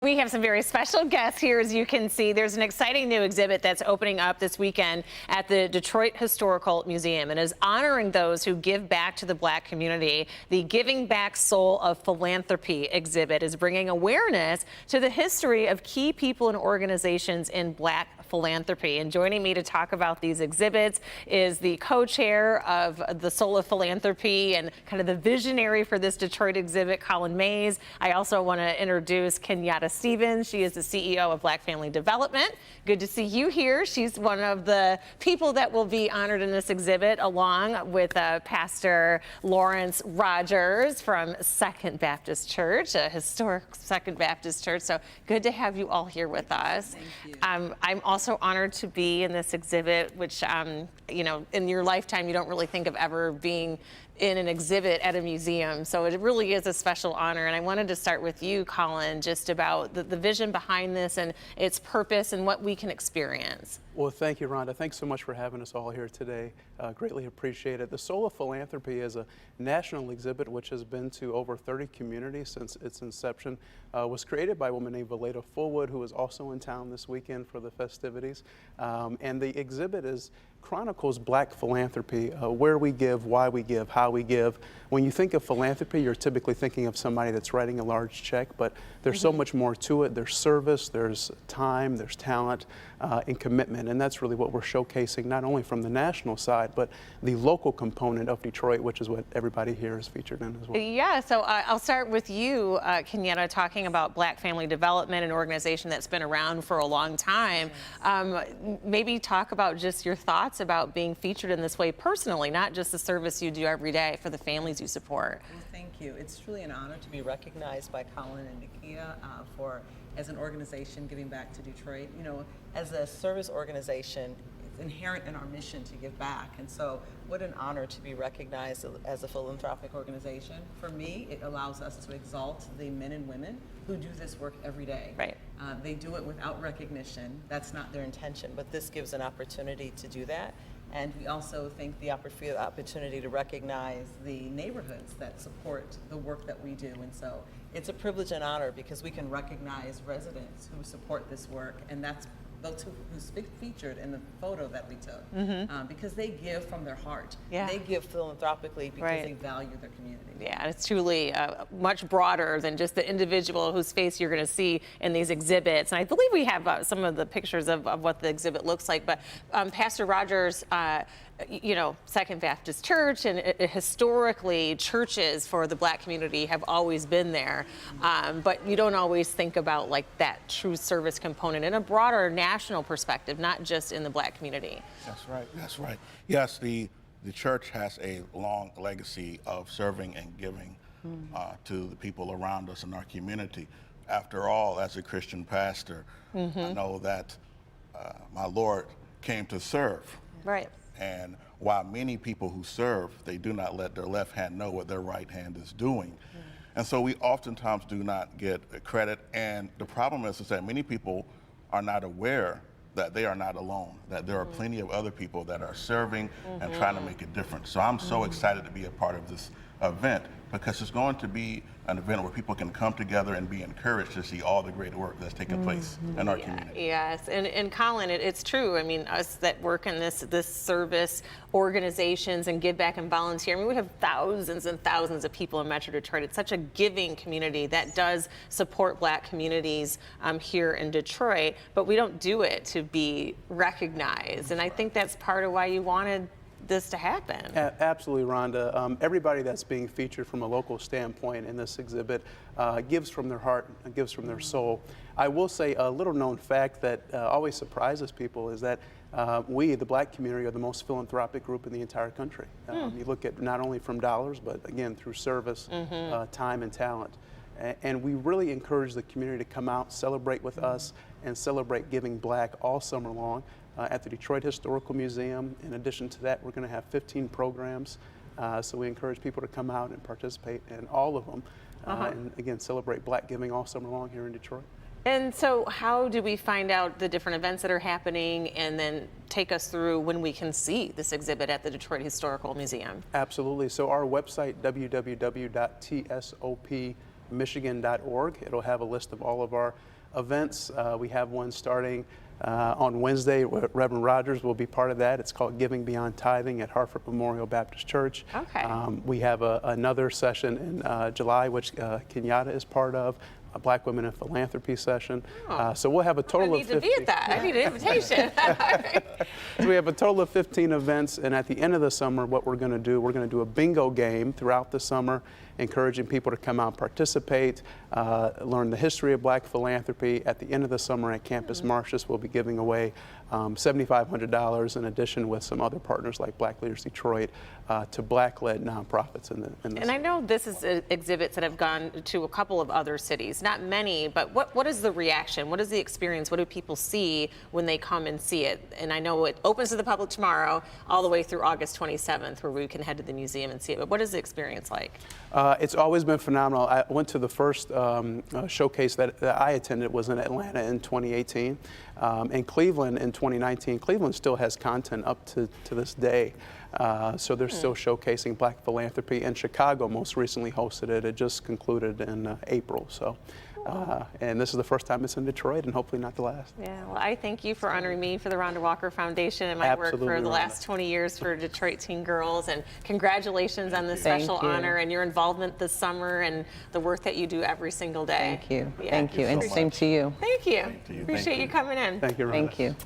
We have some very special guests here, as you can see. There's an exciting new exhibit that's opening up this weekend at the Detroit Historical Museum and is honoring those who give back to the Black community. The Giving Back Soul of Philanthropy exhibit is bringing awareness to the history of key people and organizations in Black philanthropy. And joining me to talk about these exhibits is the co-chair of the Soul of Philanthropy and kind of the visionary for this Detroit exhibit, Colin Mays. I also want to introduce Kenyatta Stevens. She is the CEO of Black Family Development. Good to see you here. She's one of the people that will be honored in this exhibit, along with Pastor Lawrence Rodgers from Second Baptist Church, a historic Second Baptist Church. So good to have you all here with us. Thank you. I'm also honored to be in this exhibit, which, you know, in your lifetime, you don't really think of ever being in an exhibit at a museum. So it really is a special honor. And I wanted to start with you, Colin, just about the vision behind this and its purpose and what we can experience. Well, thank you, Rhonda. Thanks so much for having us all here today. Greatly appreciate it. The Soul of Philanthropy is a national exhibit which has been to over 30 communities since its inception. Was created by a woman named Valeda Fullwood, who is also in town this weekend for the festivities. And the exhibit chronicles Black philanthropy, where we give, why we give, how we give. When you think of philanthropy, you're typically thinking of somebody that's writing a large check, but there's so much more to it. There's service, there's time, there's talent, and commitment. And that's really what we're showcasing, not only from the national side, but the local component of Detroit, which is what everybody here is featured in as well. Yeah, so I'll start with you, Kenyatta, talking about Black Family Development, an organization that's been around for a long time. Maybe talk about just your thoughts about being featured in this way personally, not just the service you do every day for the families you support. Well, thank you. It's truly an honor to be recognized by Colin and Nakia as an organization giving back to Detroit. You know, as a service organization, it's inherent in our mission to give back. And so what an honor to be recognized as a philanthropic organization. For me, it allows us to exalt the men and women who do this work every day. Right. They do it without recognition. That's not their intention, but this gives an opportunity to do that. And we also think the opportunity to recognize the neighborhoods that support the work that we do. And so it's a privilege and honor because we can recognize residents who support this work, and that's those who's featured in the photo that we took, because they give from their heart. Yeah. They give philanthropically because Right. they value their community. Yeah, it's truly much broader than just the individual whose face you're going to see in these exhibits. And I believe we have some of the pictures of what the exhibit looks like. But Pastor Rodgers, you know, Second Baptist Church, and historically churches for the Black community have always been there. But you don't always think about like that true service component in a broader national perspective, not just in the Black community. That's right. That's right. Yes, the church has a long legacy of serving and giving to the people around us in our community. After all, as a Christian pastor, I know that my Lord came to serve. Right. And while many people who serve, they do not let their left hand know what their right hand is doing. And so we oftentimes do not get credit. And the problem is that many people are not aware that they are not alone, that there are plenty of other people that are serving and trying to make a difference. So I'm so excited to be a part of this event because it's going to be an event where people can come together and be encouraged to see all the great work that's taking place in our community. Yes, and Colin, it's true. I mean, us that work in this service organizations and give back and volunteer, I mean, we have thousands and thousands of people in Metro Detroit. It's such a giving community that does support Black communities here in Detroit, but we don't do it to be recognized. And I think that's part of why you wanted this to happen. Absolutely, Rhonda. Everybody that's being featured from a local standpoint in this exhibit gives from their heart, gives from their soul. I will say a little known fact that always surprises people is that we, the Black community, are the most philanthropic group in the entire country. You look at not only from dollars, but again, through service, time, and talent. And we really encourage the community to come out, celebrate with us, and celebrate Giving Black all summer long at the Detroit Historical Museum. In addition to that, we're going to have 15 programs. So we encourage people to come out and participate in all of them. And again, celebrate Black giving all summer long here in Detroit. And so how do we find out the different events that are happening, and then take us through when we can see this exhibit at the Detroit Historical Museum? Absolutely. So our website, www.tsop michigan.org. It'll have a list of all of our events. We have one starting on Wednesday. Reverend Rodgers will be part of that. It's called Giving Beyond Tithing at Hartford Memorial Baptist Church. Okay. We have another session in July, which Kenyatta is part of, a Black Women in Philanthropy session. So we'll have a total of 15. I need to be at that. I need an invitation. So we have a total of 15 events, and at the end of the summer, what we're going to do a bingo game throughout the summer, encouraging people to come out and participate, learn the history of Black philanthropy. At the end of the summer at Campus Martius, we'll be giving away $7,500 in addition with some other partners like Black Leaders Detroit to Black-led nonprofits in the And I know this is exhibits that have gone to a couple of other cities, not many, but what is the reaction? What is the experience? What do people see when they come and see it? And I know it opens to the public tomorrow all the way through August 27th where we can head to the museum and see it. But what is the experience like? It's always been phenomenal. I went to the first showcase that I attended was in Atlanta in 2018. In Cleveland in 2019, Cleveland still has content up to this day. So they're still showcasing Black philanthropy. And Chicago most recently hosted it. It just concluded in April. So, and this is the first time it's in Detroit, and hopefully not the last. Yeah, well, I thank you for honoring me for the Rhonda Walker Foundation and my work for the last 20 years for Detroit teen girls. And congratulations on this special honor and your involvement this summer and the work that you do every single day. Thank you. Yeah. Thank you. And same to you. Thank you. Thank you. Appreciate you coming in. Thank you, Rhonda. Thank you.